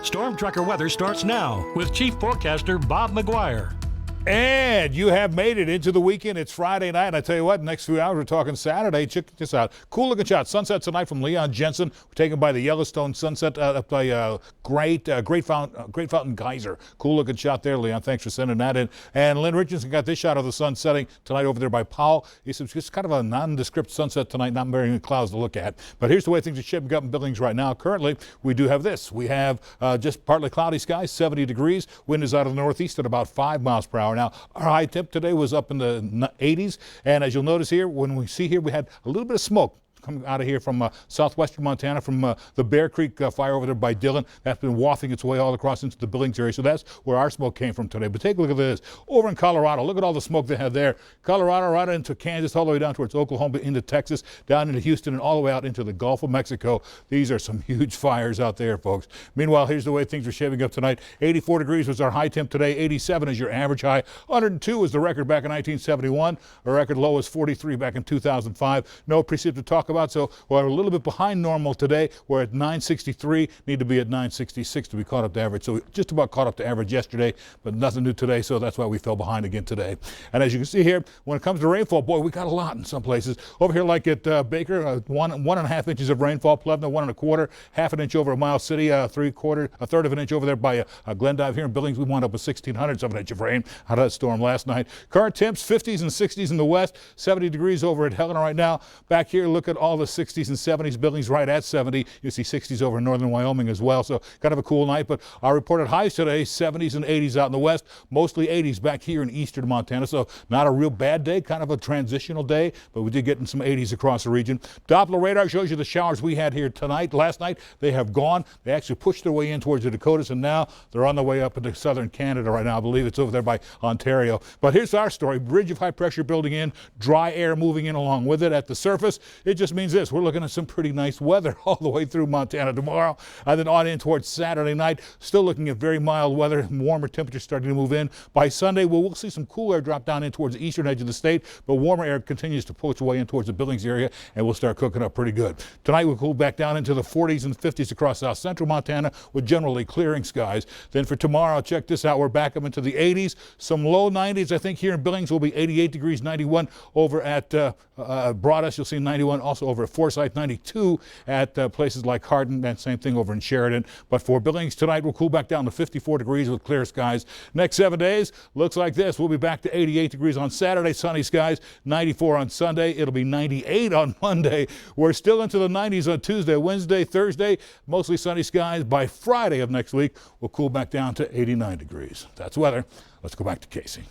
Storm Tracker weather starts now with Chief Forecaster Bob McGuire. And you have made it into the weekend. It's Friday night. I tell you what, next few hours we're talking Saturday. Check this out. Cool looking shot. Sunset tonight from Leon Jensen. We're taken by the Yellowstone sunset up by Great Fountain Geyser. Cool looking shot there, Leon. Thanks for sending that in. And Lynn Richardson got this shot of the sun setting tonight over there by Powell. It's just kind of a nondescript sunset tonight. Not very many clouds to look at. But here's the way things are shaping up in Billings right now. Currently, we do have this. We have just partly cloudy skies, 70 degrees. Wind is out of the northeast at about 5 miles per hour. Now, our high temp today was up in the 80s, and as you'll notice here, when we see here, we had a little bit of smoke coming out of here from southwestern Montana, from the Bear Creek fire over there by Dillon. That's been wafting its way all across into the Billings area, so that's where our smoke came from today. But take a look at this. Over in Colorado, look at all the smoke they have there. Colorado right into Kansas, all the way down towards Oklahoma, into Texas, down into Houston, and all the way out into the Gulf of Mexico. These are some huge fires out there, folks. Meanwhile, here's the way things are shaping up tonight. 84 degrees was our high temp today. 87 is your average high. 102 was the record back in 1971. Our record low was 43 back in 2005. No precip to talk about, so we're a little bit behind normal today. We're at 963, need to be at 966 to be caught up to average. So just about caught up to average yesterday, but nothing new today, so that's why we fell behind again today. And as you can see here, when it comes to rainfall, boy, we got a lot in some places. Over here like at Baker, 1.5 inches of rainfall. Plevna, 1.25, half an inch over Miles City, a third of an inch over there by Glendive here in Billings. We wound up with 1/1600 of an inch of rain out of that storm last night. Current temps, 50s and 60s in the west, 70 degrees over at Helena right now. Back here, look at all the 60s and 70s. Billings right at 70. You see 60s over in northern Wyoming as well. So kind of a cool night. But our reported highs today, 70s and 80s out in the west. Mostly 80s back here in eastern Montana. So not a real bad day. Kind of a transitional day. But we did get in some 80s across the region. Doppler radar shows you the showers we had here tonight. Last night they have gone. They actually pushed their way in towards the Dakotas, and now they're on their way up into southern Canada right now. I believe it's over there by Ontario. But here's our story. Bridge of high pressure building in. Dry air moving in along with it. At the surface, it just means this. We're looking at some pretty nice weather all the way through Montana tomorrow, and then on in towards Saturday night. Still looking at very mild weather, warmer temperatures starting to move in. By Sunday, we'll see some cool air drop down in towards the eastern edge of the state, but warmer air continues to pull its way in towards the Billings area, and we'll start cooking up pretty good. Tonight, we'll cool back down into the 40s and 50s across south central Montana with generally clearing skies. Then for tomorrow, check this out. We're back up into the 80s, some low 90s. I think here in Billings will be 88 degrees, 91 over at Broadus. You'll see 91 also over at Forsyth, 92 at places like Hardin, and same thing over in Sheridan. But for Billings tonight, we'll cool back down to 54 degrees with clear skies. Next 7 days looks like this. We'll be back to 88 degrees on Saturday, sunny skies, 94 on Sunday. It'll be 98 on Monday. We're still into the 90s on Tuesday, Wednesday, Thursday, mostly sunny skies. By Friday of next week, we'll cool back down to 89 degrees. That's weather. Let's go back to Casey.